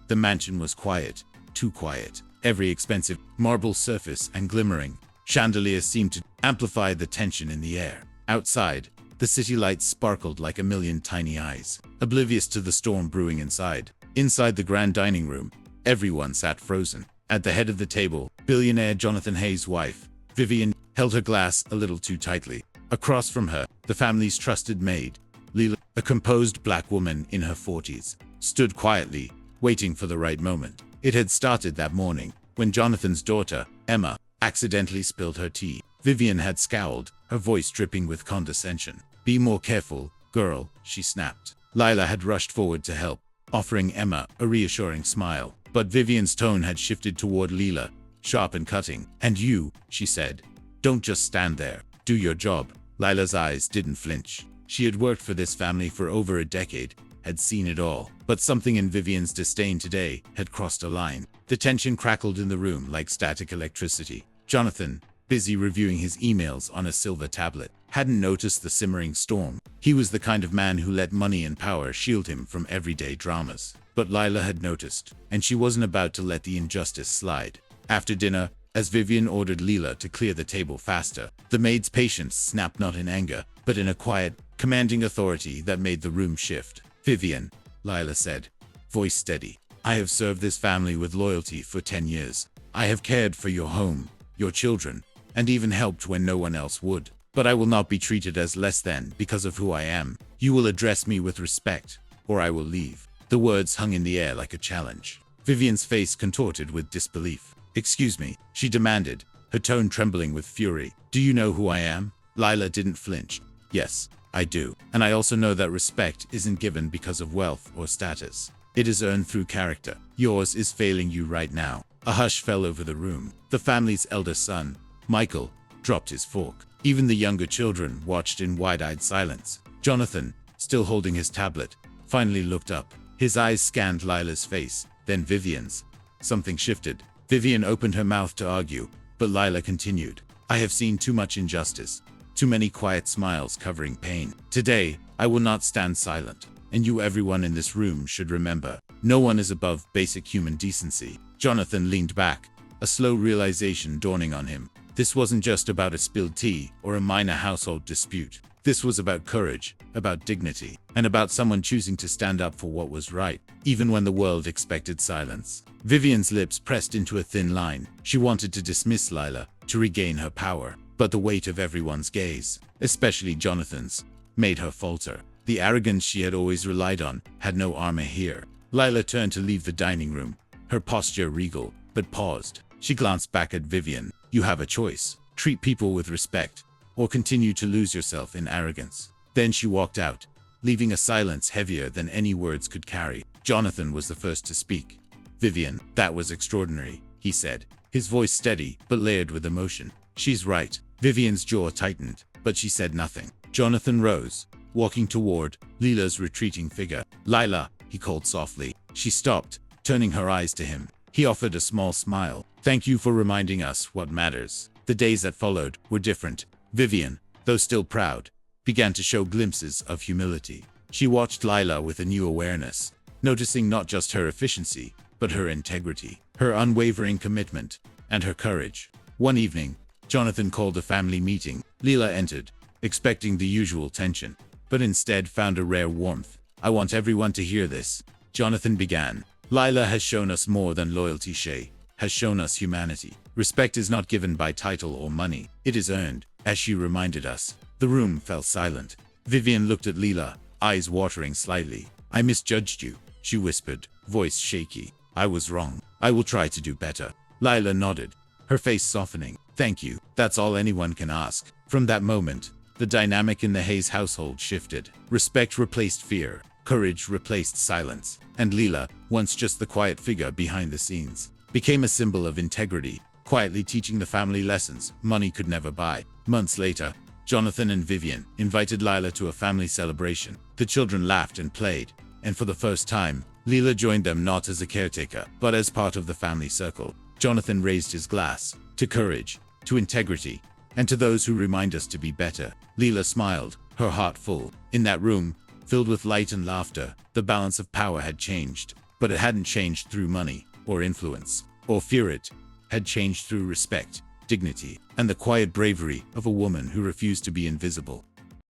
The mansion was quiet, too quiet. Every expensive marble surface and glimmering chandelier seemed to amplify the tension in the air. Outside, the city lights sparkled like a million tiny eyes, oblivious to the storm brewing inside. Inside the grand dining room, everyone sat frozen. At the head of the table, billionaire Jonathan Hayes' wife, Vivian, held her glass a little too tightly. Across from her, the family's trusted maid, Leela, a composed black woman in her 40s, stood quietly, waiting for the right moment. It had started that morning, when Jonathan's daughter, Emma, accidentally spilled her tea. Vivian had scowled, her voice dripping with condescension. "Be more careful, girl," she snapped. Lila had rushed forward to help, offering Emma a reassuring smile. But Vivian's tone had shifted toward Leela, sharp and cutting. "And you," she said, "don't just stand there. Do your job." Lila's eyes didn't flinch. She had worked for this family for over a decade, had seen it all. But something in Vivian's disdain today had crossed a line. The tension crackled in the room like static electricity. Jonathan, busy reviewing his emails on a silver tablet, hadn't noticed the simmering storm. He was the kind of man who let money and power shield him from everyday dramas. But Lila had noticed, and she wasn't about to let the injustice slide. After dinner, as Vivian ordered Leela to clear the table faster, the maid's patience snapped not in anger, but in a quiet, commanding authority that made the room shift. "Vivian," Lila said, voice steady, "I have served this family with loyalty for 10 years. I have cared for your home, your children, and even helped when no one else would. But I will not be treated as less than because of who I am. You will address me with respect, or I will leave." The words hung in the air like a challenge. Vivian's face contorted with disbelief. "Excuse me," she demanded, her tone trembling with fury. "Do you know who I am?" Lila didn't flinch. "Yes, I do. And I also know that respect isn't given because of wealth or status. It is earned through character. Yours is failing you right now." A hush fell over the room. The family's elder son, Michael, dropped his fork. Even the younger children watched in wide-eyed silence. Jonathan, still holding his tablet, finally looked up. His eyes scanned Lila's face, then Vivian's. Something shifted. Vivian opened her mouth to argue, but Lila continued. "I have seen too much injustice, too many quiet smiles covering pain. Today, I will not stand silent. And you, everyone in this room, should remember, no one is above basic human decency." Jonathan leaned back, a slow realization dawning on him. This wasn't just about a spilled tea or a minor household dispute. This was about courage, about dignity, and about someone choosing to stand up for what was right, even when the world expected silence. Vivian's lips pressed into a thin line. She wanted to dismiss Lila, to regain her power, but the weight of everyone's gaze, especially Jonathan's, made her falter. The arrogance she had always relied on had no armor here. Lila turned to leave the dining room, her posture regal, but paused. She glanced back at Vivian. "You have a choice. Treat people with respect, or continue to lose yourself in arrogance." Then she walked out, leaving a silence heavier than any words could carry. Jonathan was the first to speak. "Vivian, that was extraordinary," he said, his voice steady but layered with emotion. "She's right." Vivian's jaw tightened, but she said nothing. Jonathan rose, walking toward Lila's retreating figure. "Lila," he called softly. She stopped, turning her eyes to him. He offered a small smile. "Thank you for reminding us what matters." The days that followed were different. Vivian, though still proud, began to show glimpses of humility. She watched Lila with a new awareness, noticing not just her efficiency, but her integrity, her unwavering commitment, and her courage. One evening, Jonathan called a family meeting. Lila entered, expecting the usual tension, but instead found a rare warmth. "I want everyone to hear this," Jonathan began. "Lila has shown us more than loyalty. She has shown us humanity. Respect is not given by title or money. It is earned." As she reminded us, the room fell silent. Vivian looked at Lila, eyes watering slightly. "I misjudged you," she whispered, voice shaky. "I was wrong. I will try to do better." Lila nodded, her face softening. "Thank you. That's all anyone can ask." From that moment, the dynamic in the Hayes household shifted. Respect replaced fear, courage replaced silence, and Lila, once just the quiet figure behind the scenes, became a symbol of integrity, quietly teaching the family lessons money could never buy. Months later, Jonathan and Vivian invited Lila to a family celebration. The children laughed and played, and for the first time, Lila joined them not as a caretaker, but as part of the family circle. Jonathan raised his glass, to courage, to integrity, and to those who remind us to be better. Lila smiled, her heart full. In that room, filled with light and laughter, the balance of power had changed. But it hadn't changed through money or influence or fear. It had changed through respect, dignity, and the quiet bravery of a woman who refused to be invisible.